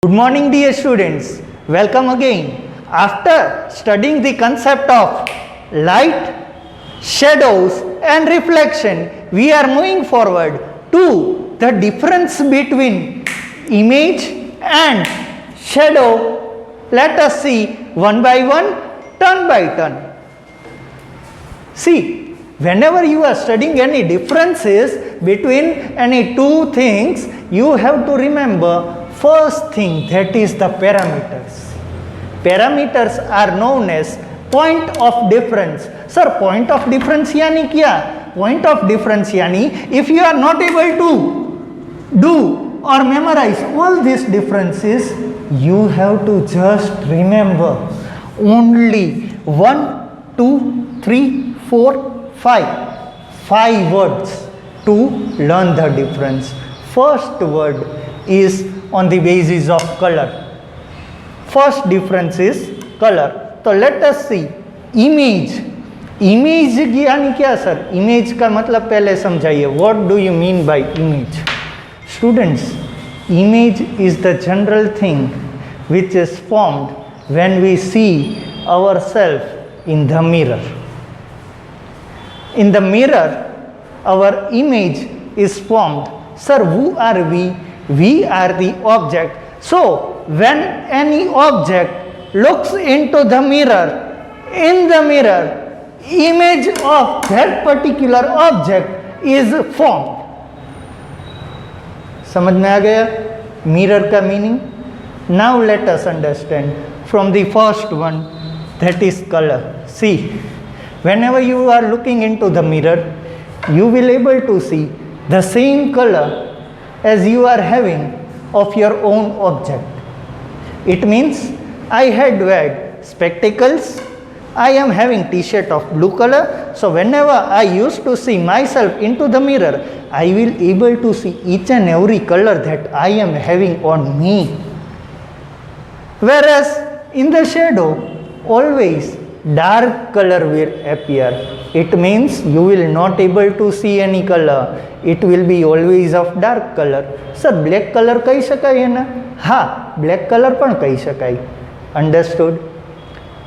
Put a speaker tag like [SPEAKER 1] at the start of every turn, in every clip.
[SPEAKER 1] Good morning, dear students. Welcome again. After studying the concept of light, shadows, and reflection, we are moving forward to the difference between image and shadow. Let us see one by one, turn by turn. See, whenever you are studying any differences between any two things, you have to remember first thing, that is the parameters. Parameters are known as point of difference. Sir, point of difference यानी क्या? Point of difference यानी if you are not able to do or memorize all these differences, you have to just remember only 1, 2, 3, 4, 5 words to learn the difference. First word is on the basis of color. First difference is color. So let us see image. Image यानी क्या sir? Image का मतलब पहले समझाइए. What do you mean by image? Students, image is the general thing which is formed when we see ourselves in the mirror. In the mirror, our image is formed. Sir, who are we? We are the object. So, when any object looks into the mirror, in the mirror, image of that particular object is formed. समझ में आ गया mirror का meaning? Now let us understand from the first one, that is color. See, whenever you are looking into the mirror, you will able to see the same color as you are having of your own object. It means I had wear spectacles, I am having t-shirt of blue color, so whenever I used to see myself into the mirror, I will able to see each and every color that I am having on me. Whereas in the shadow, always dark color will appear. It means you will not able to see any color. It will be always of dark color. Sir, black color કહી શકાય ને? હા, black color પણ કહી શકાય. Understood?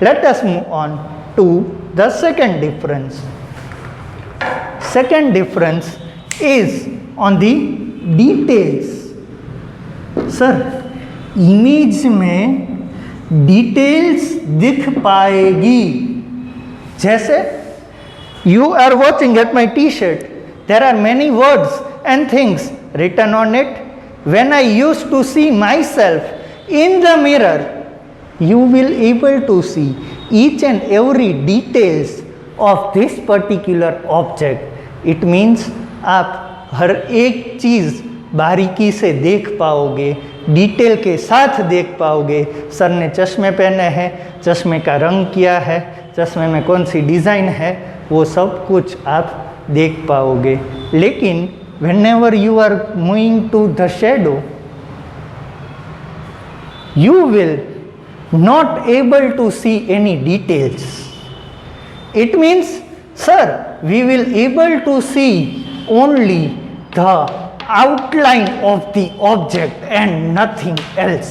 [SPEAKER 1] Let us move on to the second difference. Second difference is on the details. Sir, image में details दिख पाएगी. जैसे you are watching at my t-shirt, there are many words and things written on it. When I used to see myself in the mirror, you will able to see each and every details of this particular object. It means आप हर एक चीज़ बारीकी से देख पाओगे, detail के साथ देख पाओगे. सर ने चश्मे पहने हैं, चश्मे का रंग क्या है, चश्मे में कौन सी डिज़ाइन है, वो सब कुछ आप देख पाओगे. लेकिन whenever you are moving to the shadow, you will not able to see any details. It means, sir, we will able to see only the outline of the object and nothing else.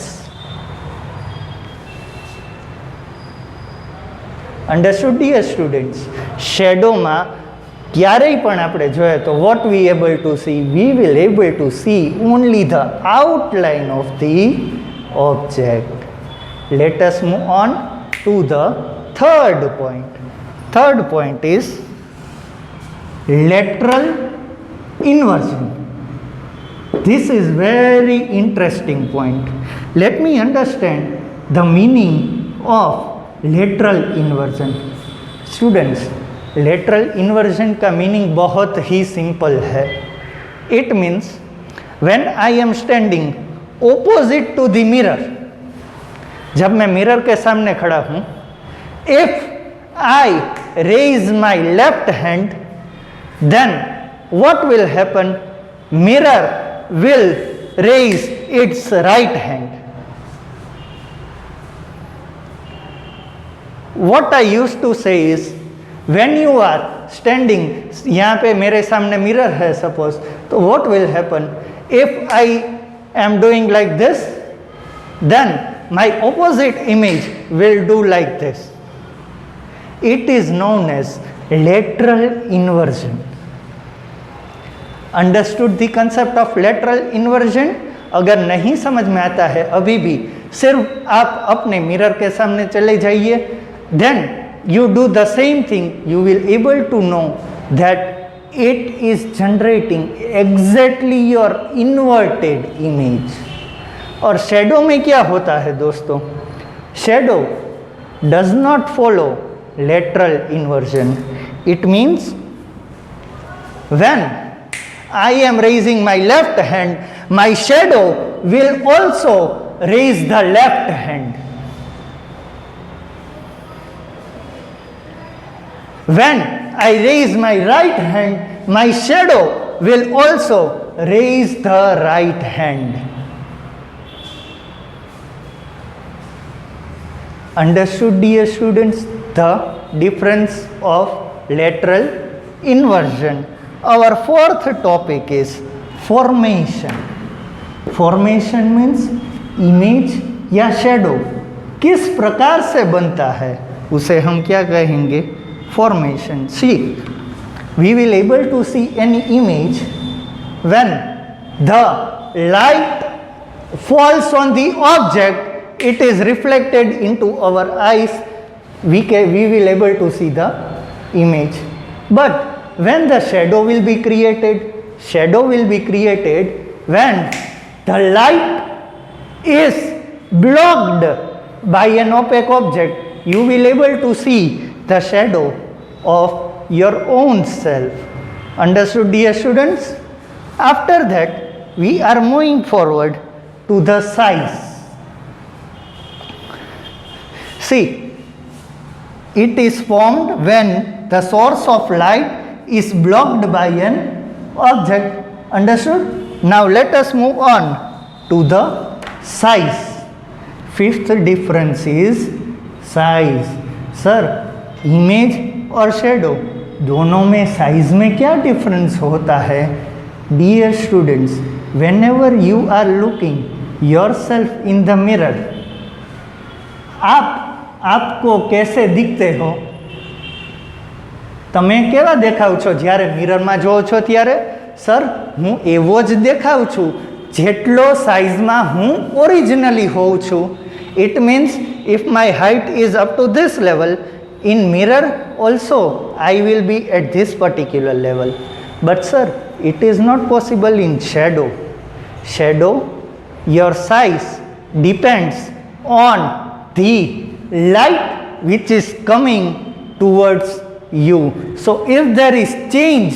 [SPEAKER 1] Understood, dear students? Shadow માં ક્યારેય પણ આપણે જોઈએ તો what we able to see? We will able to see only the outline of the object. Let us move on to the third point. Third point is lateral inversion. This is very interesting point. Let me understand the meaning of lateral inversion. Students, lateral inversion का meaning बहुत ही simple है. It means when I am standing opposite to the mirror, जब मैं mirror के सामने खड़ा हूँ, if I raise my left hand, then what will happen? Mirror will raise its right hand. What I used to say is, when you are standing, यहाँ पे मेरे सामने मिरर है सपोज, तो what will happen? If I am doing like this, then my opposite image will do like this. It is known as lateral inversion. Understood the concept of lateral inversion? अगर नहीं समझ में आता है अभी भी, सिर्फ आप अपने मिरर के सामने चले जाइए, then you do the same thing, you will able to know that it is generating exactly your inverted image. और शेडो में क्या होता है दोस्तों? Shadow does not follow lateral inversion. It means when I am raising my left hand, my shadow will also raise the left hand. When I raise my right hand, my shadow will also raise the right hand. Understood, dear students, the difference of lateral inversion. Our fourth topic is formation. Formation means image या shadow किस प्रकार से बनता है उसे हम क्या कहेंगे? Formation. See, we will able to see any image when the light falls on the object, it is reflected into our eyes, we will able to see the image. But when the shadow will be created when the light is blocked by an opaque object, you will able to see the shadow of your own self. Understood, dear students? After that, we are moving forward to the size. See, it is formed when the source of light is blocked by an object. Understood? Now let us move on to the size. Fifth difference is size. Sir, image और shadow दोनों में size में क्या difference होता है? Dear students, whenever you are looking yourself in the mirror, आपको कैसे दिखते हो? તમે કેવા દેખાવ છો જ્યારે મિરરમાં જોવો છો ત્યારે? સર, હું એવો જ દેખાઉં છું જેટલો સાઇઝમાં હું ઓરિજિનલી હોઉં છું. It means if my height is up to this level, in mirror also I will be at this particular level. But sir, it is not possible in shadow. Shadow, your size depends on the light which is coming towards you. So if there is change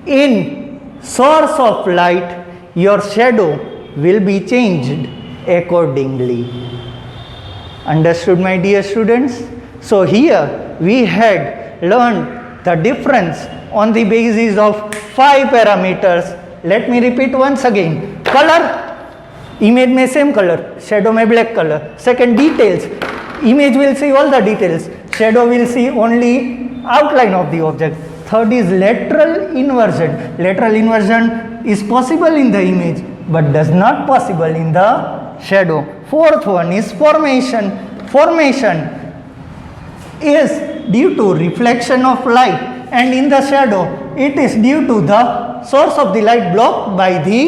[SPEAKER 1] in source of light, your shadow will be changed accordingly. Understood, my dear students? So here we had learned the difference on the basis of 5 parameters. Let me repeat once again. Color, image में same color, shadow में black color. Second, details, image will see all the details, shadow will see only outline of the object. Third is lateral inversion. Lateral inversion is possible in the image but does not possible in the shadow. Fourth one is formation. Formation is due to reflection of light, and in the shadow it is due to the source of the light blocked by the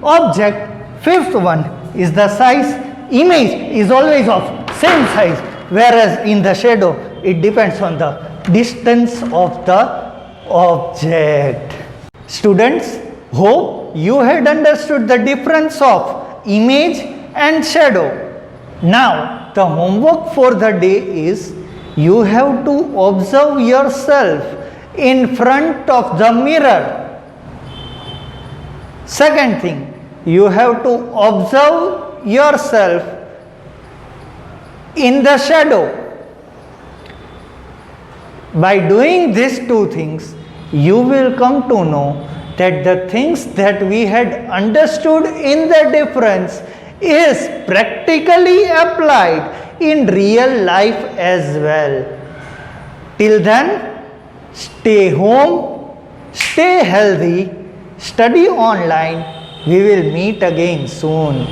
[SPEAKER 1] object. Fifth one is the size. Image is always of same size, whereas in the shadow it depends on the distance of the object. Students, hope you had understood the difference of image and shadow. Now the homework for the day is you have to observe yourself in front of the mirror. Second thing, you have to observe yourself in the shadow. By doing these two things, you will come to know that the things that we had understood in the difference is practically applied in real life as well. Till then, stay home, stay healthy, study online. We will meet again soon.